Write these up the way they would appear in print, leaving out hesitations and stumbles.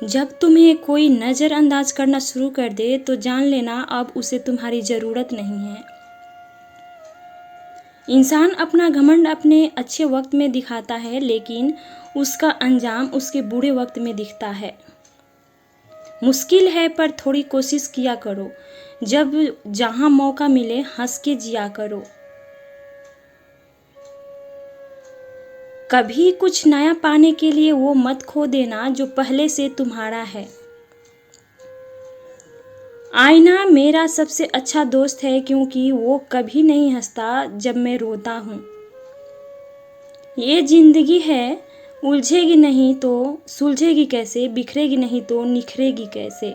जब तुम्हें कोई नज़रअंदाज करना शुरू कर दे तो जान लेना अब उसे तुम्हारी ज़रूरत नहीं है। इंसान अपना घमंड अपने अच्छे वक्त में दिखाता है, लेकिन उसका अंजाम उसके बुरे वक्त में दिखता है। मुश्किल है पर थोड़ी कोशिश किया करो। जब जहाँ मौका मिले हंस के जिया करो। कभी कुछ नया पाने के लिए वो मत खो देना जो पहले से तुम्हारा है। आईना मेरा सबसे अच्छा दोस्त है क्योंकि वो कभी नहीं हंसता जब मैं रोता हूँ। ये जिंदगी है, उलझेगी नहीं तो सुलझेगी कैसे, बिखरेगी नहीं तो निखरेगी कैसे।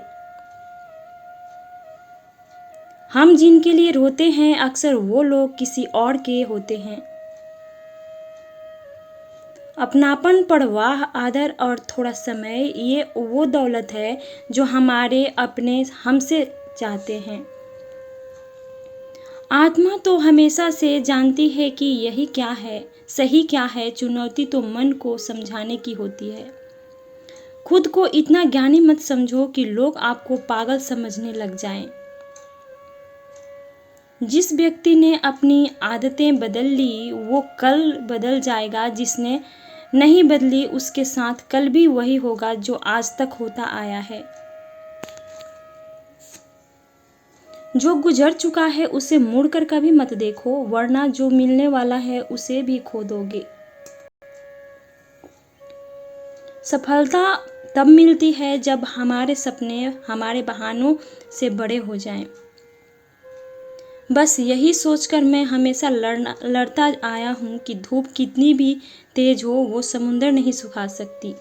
हम जिनके लिए रोते हैं अक्सर वो लोग किसी और के होते हैं। अपनापन, परवाह, आदर और थोड़ा समय, ये वो दौलत है जो हमारे अपने हमसे चाहते हैं। आत्मा तो हमेशा से जानती है कि यही क्या है, सही क्या है। चुनौती तो मन को समझाने की होती है। खुद को इतना ज्ञानी मत समझो कि लोग आपको पागल समझने लग जाएं। जिस व्यक्ति ने अपनी आदतें बदल ली वो कल बदल जाएगा। जिसने नहीं बदली उसके साथ कल भी वही होगा जो आज तक होता आया है। जो गुजर चुका है उसे मुड़कर कभी मत देखो, वरना जो मिलने वाला है उसे भी खो दोगे। सफलता तब मिलती है जब हमारे सपने हमारे बहानों से बड़े हो जाएं। बस यही सोचकर मैं हमेशा लड़ता आया हूँ कि धूप कितनी भी तेज हो वो समुंदर नहीं सुखा सकती।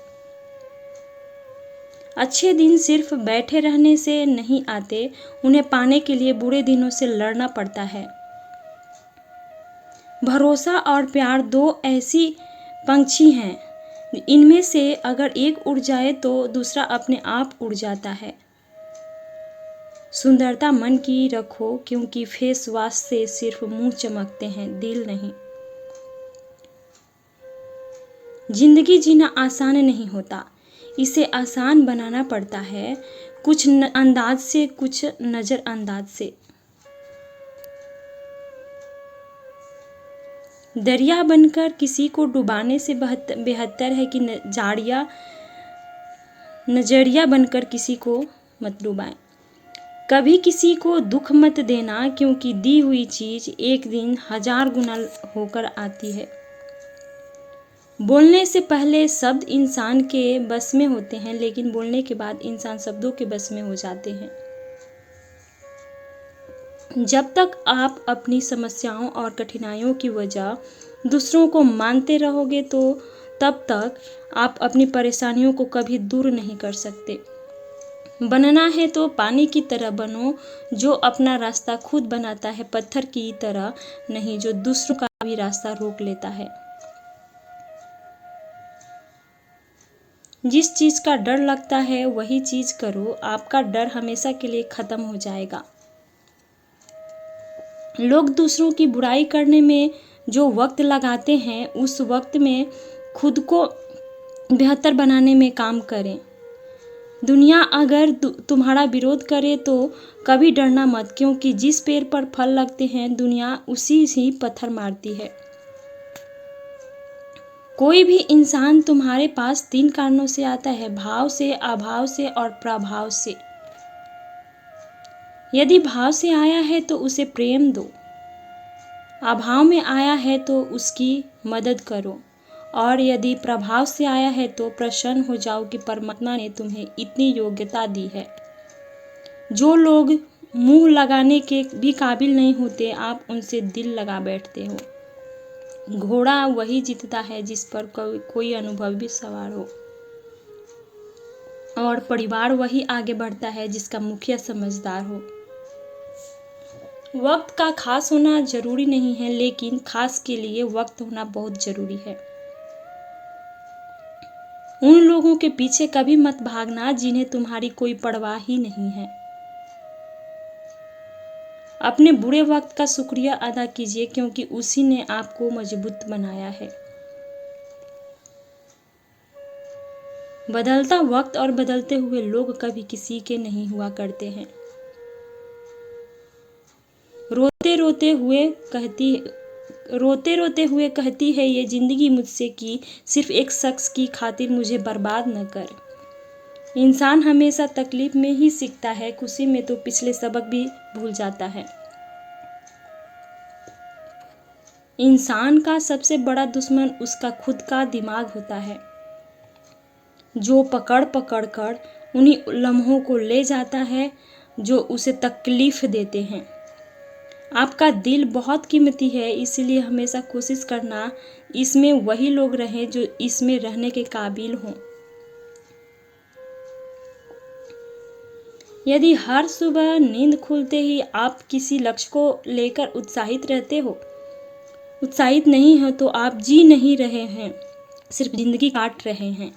अच्छे दिन सिर्फ बैठे रहने से नहीं आते, उन्हें पाने के लिए बुरे दिनों से लड़ना पड़ता है। भरोसा और प्यार दो ऐसी पंछी हैं, इनमें से अगर एक उड़ जाए तो दूसरा अपने आप उड़ जाता है। सुंदरता मन की रखो क्योंकि फेस वॉश से सिर्फ मुंह चमकते हैं, दिल नहीं। जिंदगी जीना आसान नहीं होता, इसे आसान बनाना पड़ता है, कुछ अंदाज से, कुछ नज़रअंदाज से। दरिया बनकर किसी को डुबाने से बेहतर है कि नजरिया बनकर किसी को मत डुबाएं। कभी किसी को दुख मत देना क्योंकि दी हुई चीज एक दिन 1000 गुना होकर आती है। बोलने से पहले शब्द इंसान के बस में होते हैं, लेकिन बोलने के बाद इंसान शब्दों के बस में हो जाते हैं। जब तक आप अपनी समस्याओं और कठिनाइयों की वजह दूसरों को मानते रहोगे तो तब तक आप अपनी परेशानियों को कभी दूर नहीं कर सकते। बनना है तो पानी की तरह बनो, जो अपना रास्ता खुद बनाता है, पत्थर की तरह नहीं जो दूसरों का भी रास्ता रोक लेता है। जिस चीज का डर लगता है वही चीज करो, आपका डर हमेशा के लिए खत्म हो जाएगा। लोग दूसरों की बुराई करने में जो वक्त लगाते हैं उस वक्त में खुद को बेहतर बनाने में काम करें। दुनिया अगर तुम्हारा विरोध करे तो कभी डरना मत, क्योंकि जिस पेड़ पर फल लगते हैं दुनिया उसी ही पत्थर मारती है। कोई भी इंसान तुम्हारे पास 3 कारणों से आता है, भाव से, अभाव से और प्रभाव से। यदि भाव से आया है तो उसे प्रेम दो, अभाव में आया है तो उसकी मदद करो, और यदि प्रभाव से आया है तो प्रसन्न हो जाओ कि परमात्मा ने तुम्हें इतनी योग्यता दी है। जो लोग मुंह लगाने के भी काबिल नहीं होते आप उनसे दिल लगा बैठते हो। घोड़ा वही जीतता है जिस पर कोई अनुभव भी सवार हो, और परिवार वही आगे बढ़ता है जिसका मुखिया समझदार हो। वक्त का खास होना जरूरी नहीं है, लेकिन खास के लिए वक्त होना बहुत जरूरी है। उन लोगों के पीछे कभी मत भागना जिन्हें तुम्हारी कोई परवाह ही नहीं है। अपने बुरे वक्त का शुक्रिया अदा कीजिए क्योंकि उसी ने आपको मजबूत बनाया है। बदलता वक्त और बदलते हुए लोग कभी किसी के नहीं हुआ करते हैं। रोते रोते हुए कहती है ये जिंदगी मुझसे कि सिर्फ एक शख्स की खातिर मुझे बर्बाद न कर। इंसान हमेशा तकलीफ में ही सीखता है, खुशी में तो पिछले सबक भी भूल जाता है। इंसान का सबसे बड़ा दुश्मन उसका खुद का दिमाग होता है, जो पकड़ पकड़ कर उन्हीं लम्हों को ले जाता है जो उसे तकलीफ देते हैं। आपका दिल बहुत कीमती है, इसलिए हमेशा कोशिश करना इसमें वही लोग रहें जो इसमें रहने के काबिल हों। यदि हर सुबह नींद खुलते ही आप किसी लक्ष्य को लेकर उत्साहित नहीं हो तो आप जी नहीं रहे हैं, सिर्फ जिंदगी काट रहे हैं।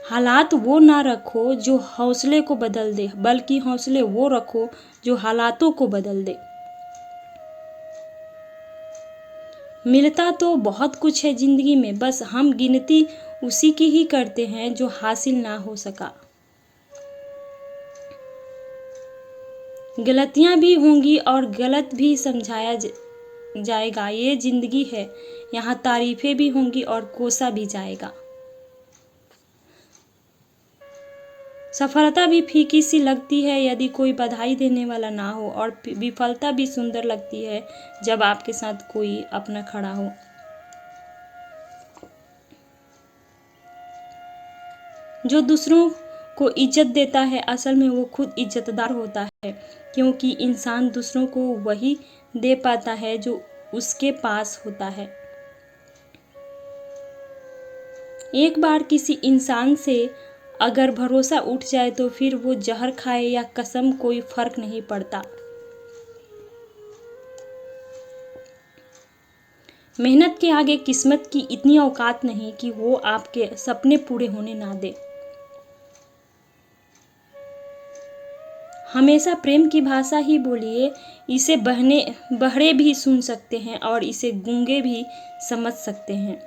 हालात वो ना रखो जो हौसले को बदल दे, बल्कि हौसले वो रखो जो हालातों को बदल दे। मिलता तो बहुत कुछ है जिंदगी में, बस हम गिनती उसी की ही करते हैं जो हासिल ना हो सका। गलतियां भी होंगी और गलत भी समझाया जाएगा, ये जिंदगी है। यहाँ तारीफें भी होंगी और कोसा भी जाएगा। सफलता भी फीकी सी लगती है यदि कोई बधाई देने वाला ना हो, और विफलता भी सुंदर लगती है जब आपके साथ कोई अपना खड़ा हो। जो दूसरों को इज्जत देता है असल में वो खुद इज्जतदार होता है, क्योंकि इंसान दूसरों को वही दे पाता है जो उसके पास होता है। एक बार किसी इंसान से अगर भरोसा उठ जाए तो फिर वो जहर खाए या कसम कोई फर्क नहीं पड़ता। मेहनत के आगे किस्मत की इतनी औकात नहीं कि वो आपके सपने पूरे होने ना दे। हमेशा प्रेम की भाषा ही बोलिए, इसे बहरे भी सुन सकते हैं और इसे गूंगे भी समझ सकते हैं।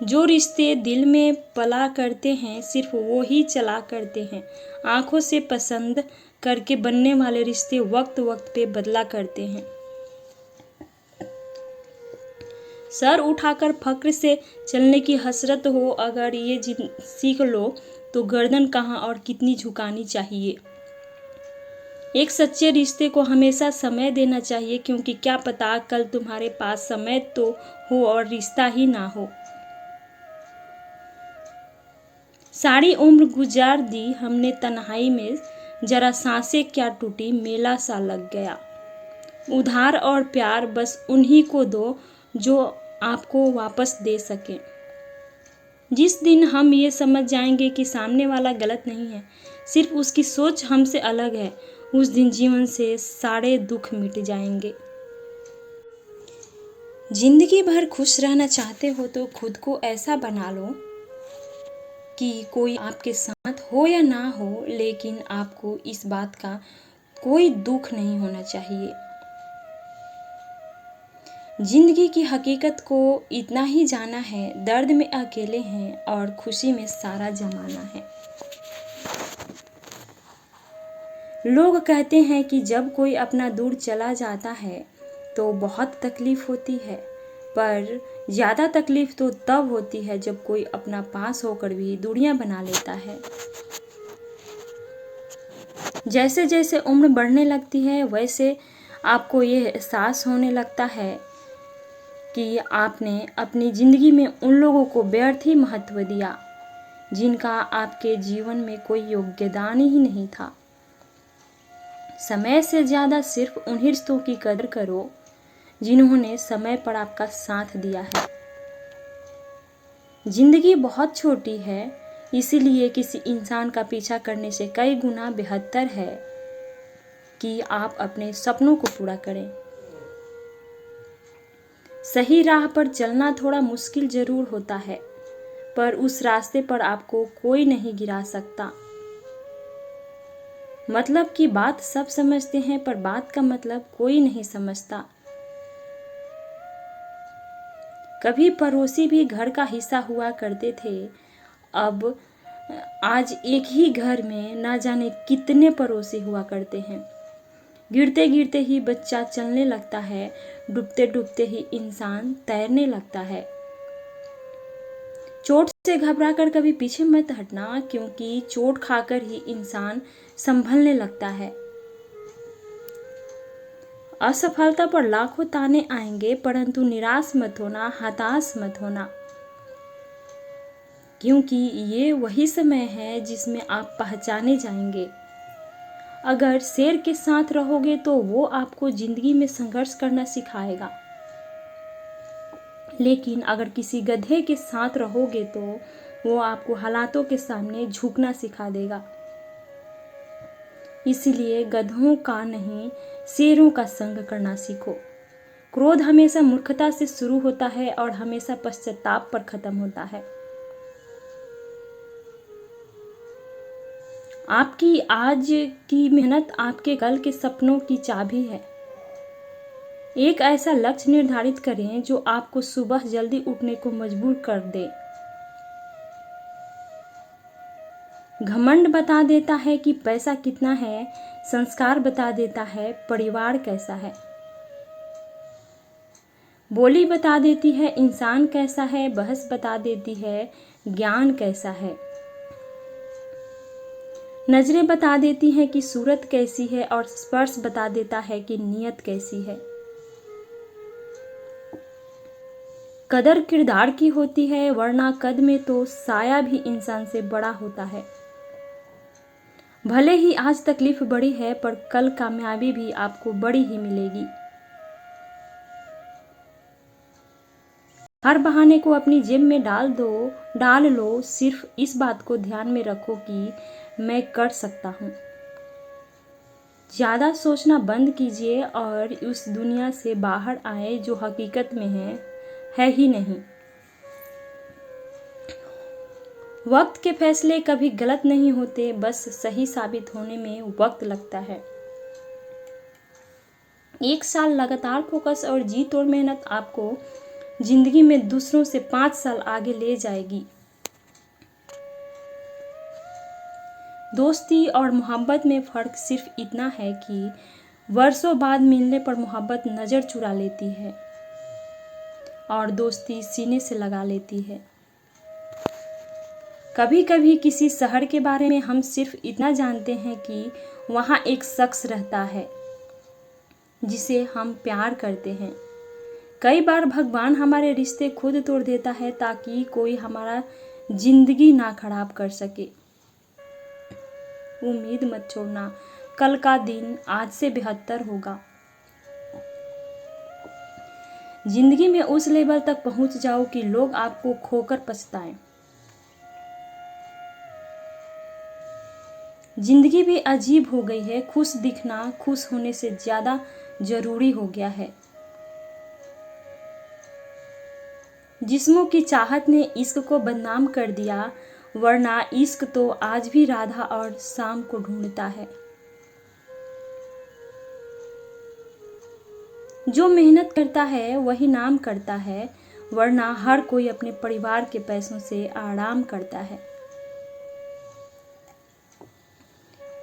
जो रिश्ते दिल में पला करते हैं सिर्फ वो ही चला करते हैं। आंखों से पसंद करके बनने वाले रिश्ते वक्त वक्त पे बदला करते हैं। सर उठाकर फक्र से चलने की हसरत हो अगर ये सीख लो तो गर्दन कहाँ और कितनी झुकानी चाहिए। एक सच्चे रिश्ते को हमेशा समय देना चाहिए, क्योंकि क्या पता कल तुम्हारे पास समय तो हो और रिश्ता ही ना हो। सारी उम्र गुजार दी हमने तन्हाई में, जरा सांसें क्या टूटी मेला सा लग गया। उधार और प्यार बस उन्हीं को दो जो आपको वापस दे सके। जिस दिन हम ये समझ जाएंगे कि सामने वाला गलत नहीं है, सिर्फ उसकी सोच हमसे अलग है, उस दिन जीवन से सारे दुख मिट जाएंगे। जिंदगी भर खुश रहना चाहते हो तो खुद को ऐसा बना लो कि कोई आपके साथ हो या ना हो, लेकिन आपको इस बात का कोई दुख नहीं होना चाहिए। जिंदगी की हकीकत को इतना ही जाना है, दर्द में अकेले हैं और खुशी में सारा जमाना है। लोग कहते हैं कि जब कोई अपना दूर चला जाता है तो बहुत तकलीफ होती है, पर ज़्यादा तकलीफ तो तब होती है जब कोई अपना पास होकर भी दूरियां बना लेता है। जैसे जैसे उम्र बढ़ने लगती है वैसे आपको ये एहसास होने लगता है कि आपने अपनी ज़िंदगी में उन लोगों को व्यर्थ ही महत्व दिया जिनका आपके जीवन में कोई योगदान ही नहीं था। समय से ज़्यादा सिर्फ उन रिश्तों की कदर करो जिन्होंने समय पर आपका साथ दिया है। जिंदगी बहुत छोटी है, इसीलिए किसी इंसान का पीछा करने से कई गुना बेहतर है कि आप अपने सपनों को पूरा करें। सही राह पर चलना थोड़ा मुश्किल जरूर होता है, पर उस रास्ते पर आपको कोई नहीं गिरा सकता। मतलब की बात सब समझते हैं, पर बात का मतलब कोई नहीं समझता। कभी पड़ोसी भी घर का हिस्सा हुआ करते थे, अब आज एक ही घर में ना जाने कितने पड़ोसी हुआ करते हैं। गिरते गिरते ही बच्चा चलने लगता है, डूबते डूबते ही इंसान तैरने लगता है। चोट से घबराकर कभी पीछे मत हटना, क्योंकि चोट खाकर ही इंसान संभलने लगता है। असफलता पर लाखों ताने आएंगे, परंतु निराश मत होना, हताश मत होना, क्योंकि ये वही समय है जिसमें आप पहचाने जाएंगे। अगर शेर के साथ रहोगे तो वो आपको जिंदगी में संघर्ष करना सिखाएगा, लेकिन अगर किसी गधे के साथ रहोगे तो वो आपको हालातों के सामने झुकना सिखा देगा। इसलिए गधों का नहीं, शेरों का संग करना सीखो। क्रोध हमेशा मूर्खता से शुरू होता है और हमेशा पश्चाताप पर खत्म होता है। आपकी आज की मेहनत आपके कल के सपनों की चाबी है। एक ऐसा लक्ष्य निर्धारित करें जो आपको सुबह जल्दी उठने को मजबूर कर दे। घमंड बता देता है कि पैसा कितना है, संस्कार बता देता है परिवार कैसा है। बोली बता देती है इंसान कैसा है, बहस बता देती है ज्ञान कैसा है। नजरें बता देती हैं कि सूरत कैसी है और स्पर्श बता देता है कि नीयत कैसी है। कदर किरदार की होती है, वरना कद में तो साया भी इंसान से बड़ा होता है। भले ही आज तकलीफ बड़ी है, पर कल कामयाबी भी आपको बड़ी ही मिलेगी। हर बहाने को अपनी जेब में डाल लो, सिर्फ इस बात को ध्यान में रखो कि मैं कर सकता हूँ। ज्यादा सोचना बंद कीजिए और उस दुनिया से बाहर आए जो हकीकत में है ही नहीं। वक्त के फैसले कभी गलत नहीं होते, बस सही साबित होने में वक्त लगता है। एक साल लगातार फोकस और जी तोड़ मेहनत आपको जिंदगी में दूसरों से 5 साल आगे ले जाएगी। दोस्ती और मोहब्बत में फर्क सिर्फ इतना है कि वर्षों बाद मिलने पर मोहब्बत नजर चुरा लेती है और दोस्ती सीने से लगा लेती है। कभी कभी किसी शहर के बारे में हम सिर्फ इतना जानते हैं कि वहाँ एक शख्स रहता है जिसे हम प्यार करते हैं। कई बार भगवान हमारे रिश्ते खुद तोड़ देता है ताकि कोई हमारा जिंदगी ना खराब कर सके। उम्मीद मत छोड़ना, कल का दिन आज से बेहतर होगा। जिंदगी में उस लेवल तक पहुंच जाओ कि लोग आपको खोकर पछताएं। जिंदगी भी अजीब हो गई है, खुश दिखना खुश होने से ज्यादा जरूरी हो गया है। जिस्मों की चाहत ने इश्क को बदनाम कर दिया, वरना इश्क तो आज भी राधा और शाम को ढूंढता है। जो मेहनत करता है वही नाम करता है, वरना हर कोई अपने परिवार के पैसों से आराम करता है।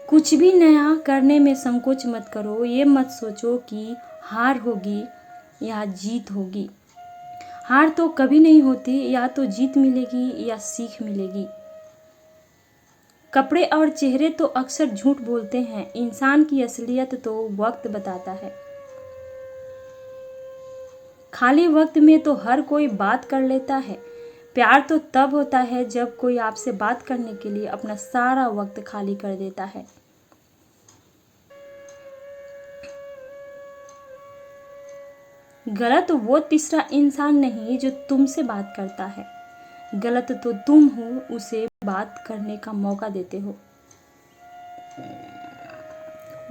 कुछ भी नया करने में संकोच मत करो। ये मत सोचो कि हार होगी या जीत होगी। हार तो कभी नहीं होती, या तो जीत मिलेगी या सीख मिलेगी। कपड़े और चेहरे तो अक्सर झूठ बोलते हैं, इंसान की असलियत तो वक्त बताता है। खाली वक्त में तो हर कोई बात कर लेता है। प्यार तो तब होता है जब कोई आपसे बात करने के लिए अपना सारा वक्त खाली कर देता है। गलत वो तीसरा इंसान नहीं जो तुमसे बात करता है, गलत तो तुम हो उसे बात करने का मौका देते हो।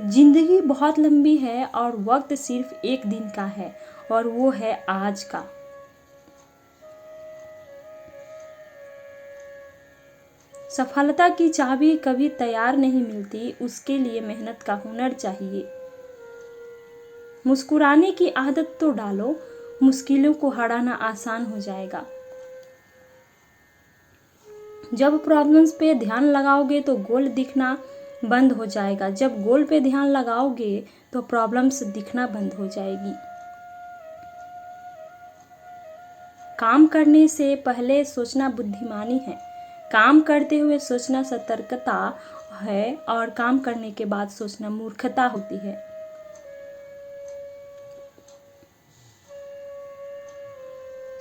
जिंदगी बहुत लंबी है और वक्त सिर्फ एक दिन का है, और वो है आज का। सफलता की चाबी कभी तैयार नहीं मिलती, उसके लिए मेहनत का हुनर चाहिए। मुस्कुराने की आदत तो डालो, मुश्किलों को हराना आसान हो जाएगा। जब प्रॉब्लम्स पे ध्यान लगाओगे तो गोल दिखना बंद हो जाएगा, जब गोल पे ध्यान लगाओगे तो प्रॉब्लम्स दिखना बंद हो जाएगी। काम करने से पहले सोचना बुद्धिमानी है, काम करते हुए सोचना सतर्कता है और काम करने के बाद सोचना मूर्खता होती है।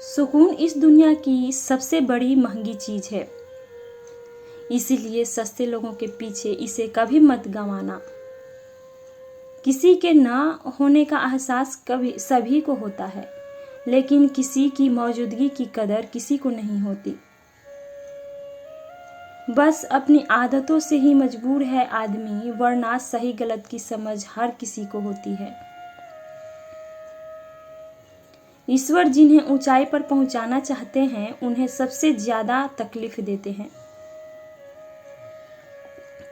सुकून इस दुनिया की सबसे बड़ी महंगी चीज है, इसीलिए सस्ते लोगों के पीछे इसे कभी मत गंवाना। किसी के ना होने का एहसास कभी सभी को होता है, लेकिन किसी की मौजूदगी की कदर किसी को नहीं होती। बस अपनी आदतों से ही मजबूर है आदमी, वरना सही गलत की समझ हर किसी को होती है। ईश्वर जिन्हें ऊंचाई पर पहुंचाना चाहते हैं उन्हें सबसे ज्यादा तकलीफ देते हैं,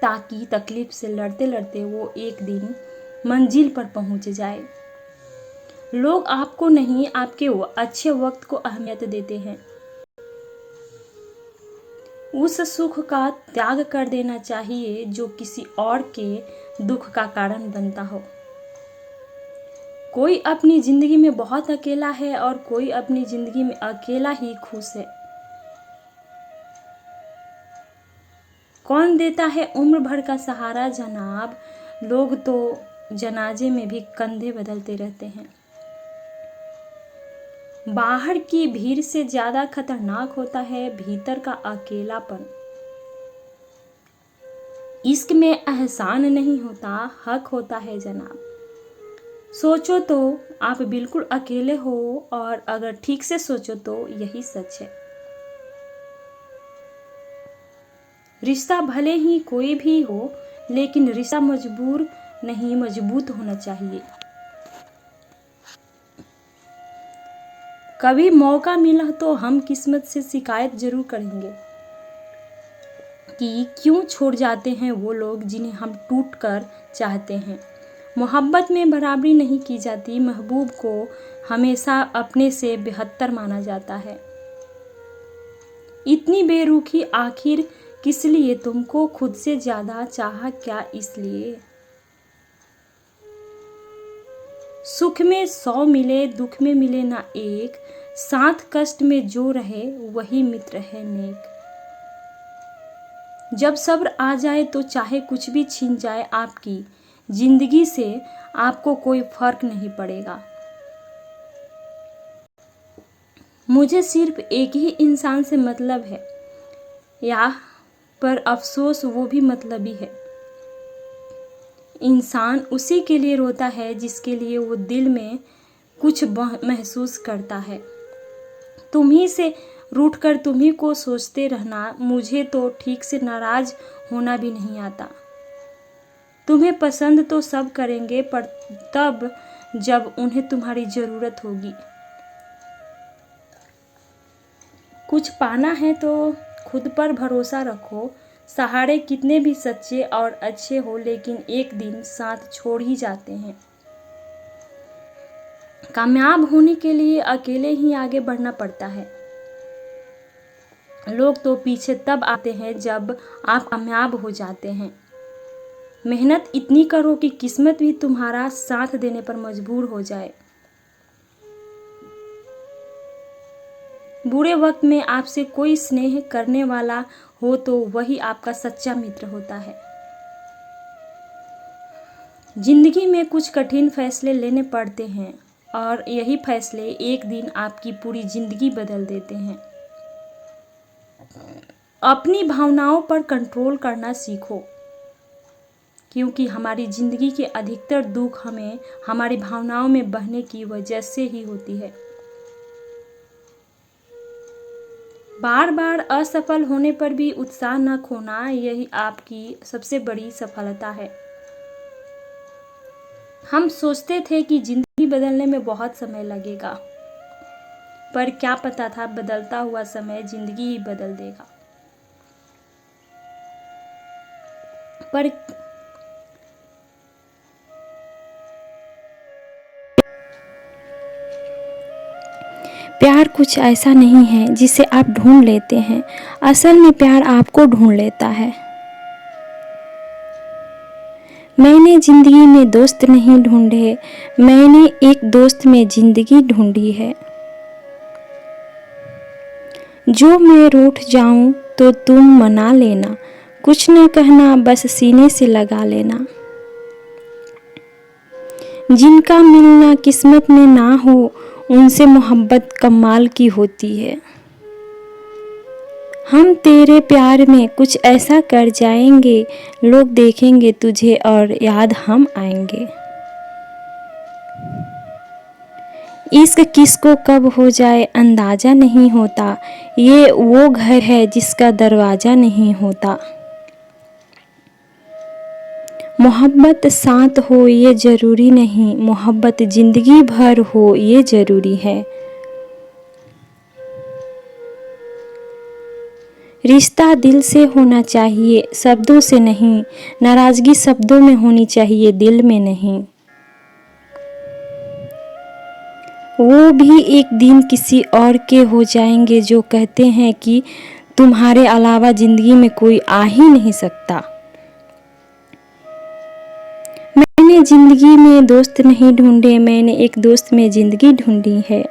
ताकि तकलीफ से लड़ते लड़ते वो एक दिन मंजिल पर पहुंच जाए। लोग आपको नहीं, आपके अच्छे वक्त को अहमियत देते हैं। उस सुख का त्याग कर देना चाहिए जो किसी और के दुख का कारण बनता हो। कोई अपनी जिंदगी में बहुत अकेला है और कोई अपनी जिंदगी में अकेला ही खुश है। कौन देता है उम्र भर का सहारा जनाब, लोग तो जनाजे में भी कंधे बदलते रहते हैं। बाहर की भीड़ से ज्यादा खतरनाक होता है भीतर का अकेलापन। इश्क में एहसान नहीं होता, हक होता है जनाब। सोचो तो आप बिल्कुल अकेले हो, और अगर ठीक से सोचो तो यही सच है। रिश्ता भले ही कोई भी हो, लेकिन रिश्ता मजबूर नहीं, मजबूत होना चाहिए। कभी मौका मिला तो हम किस्मत से शिकायत जरूर करेंगे कि क्यों छोड़ जाते हैं वो लोग जिन्हें हम टूट कर चाहते हैं। मोहब्बत में बराबरी नहीं की जाती, महबूब को हमेशा अपने से बेहतर माना जाता है। इतनी बेरुखी आखिर किस लिए, तुमको खुद से ज्यादा चाहा क्या इसलिए। सुख में 100 मिले, दुख में मिले ना एक, साथ कष्ट में जो रहे वही मित्र है नेक। जब सब्र आ जाए तो चाहे कुछ भी छीन जाए आपकी जिंदगी से, आपको कोई फर्क नहीं पड़ेगा। मुझे सिर्फ एक ही इंसान से मतलब है, या पर अफसोस वो भी मतलबी है। इंसान उसी के लिए रोता है जिसके लिए वो दिल में कुछ महसूस करता है। तुम्ही से रूठकर तुम्ही को सोचते रहना, मुझे तो ठीक से नाराज होना भी नहीं आता। तुम्हें पसंद तो सब करेंगे, पर तब जब उन्हें तुम्हारी जरूरत होगी। कुछ पाना है तो खुद पर भरोसा रखो, सहारे कितने भी सच्चे और अच्छे हो, लेकिन एक दिन साथ छोड़ ही जाते हैं। कामयाब होने के लिए अकेले ही आगे बढ़ना पड़ता है। लोग तो पीछे तब आते हैं जब आप कामयाब हो जाते हैं। मेहनत इतनी करो कि किस्मत भी तुम्हारा साथ देने पर मजबूर हो जाए। बुरे वक्त में आपसे कोई स्नेह करने वाला हो तो वही आपका सच्चा मित्र होता है। जिंदगी में कुछ कठिन फैसले लेने पड़ते हैं, और यही फैसले एक दिन आपकी पूरी जिंदगी बदल देते हैं। अपनी भावनाओं पर कंट्रोल करना सीखो, क्योंकि हमारी जिंदगी के अधिकतर दुख हमें हमारी भावनाओं में बहने की वजह से ही होती है। बार बार असफल होने पर भी उत्साह न खोना, यही आपकी सबसे बड़ी सफलता है। हम सोचते थे कि जिंदगी बदलने में बहुत समय लगेगा, पर क्या पता था बदलता हुआ समय जिंदगी ही बदल देगा। पर प्यार प्यार कुछ ऐसा नहीं है जिसे आप ढूंढ लेते हैं, असल में प्यार आपको ढूंढ लेता है। मैंने ज़िंदगी में दोस्त नहीं ढूंढे, मैंने एक दोस्त में ज़िंदगी ढूंढी है। जो मैं रूठ जाऊं तो तुम मना लेना, कुछ न कहना बस सीने से लगा लेना। जिनका मिलना किस्मत में ना हो उनसे मोहब्बत कमाल की होती है। हम तेरे प्यार में कुछ ऐसा कर जाएंगे, लोग देखेंगे तुझे और याद हम आएंगे। इश्क किसको कब हो जाए अंदाज़ा नहीं होता, ये वो घर है जिसका दरवाज़ा नहीं होता। मोहब्बत साथ हो ये ज़रूरी नहीं, मोहब्बत ज़िंदगी भर हो ये ज़रूरी है। रिश्ता दिल से होना चाहिए, शब्दों से नहीं, नाराज़गी शब्दों में होनी चाहिए, दिल में नहीं। वो भी एक दिन किसी और के हो जाएंगे जो कहते हैं कि तुम्हारे अलावा ज़िंदगी में कोई आ ही नहीं सकता। मैंने ज़िंदगी में दोस्त नहीं ढूंढे, मैंने एक दोस्त में ज़िंदगी ढूंढी है।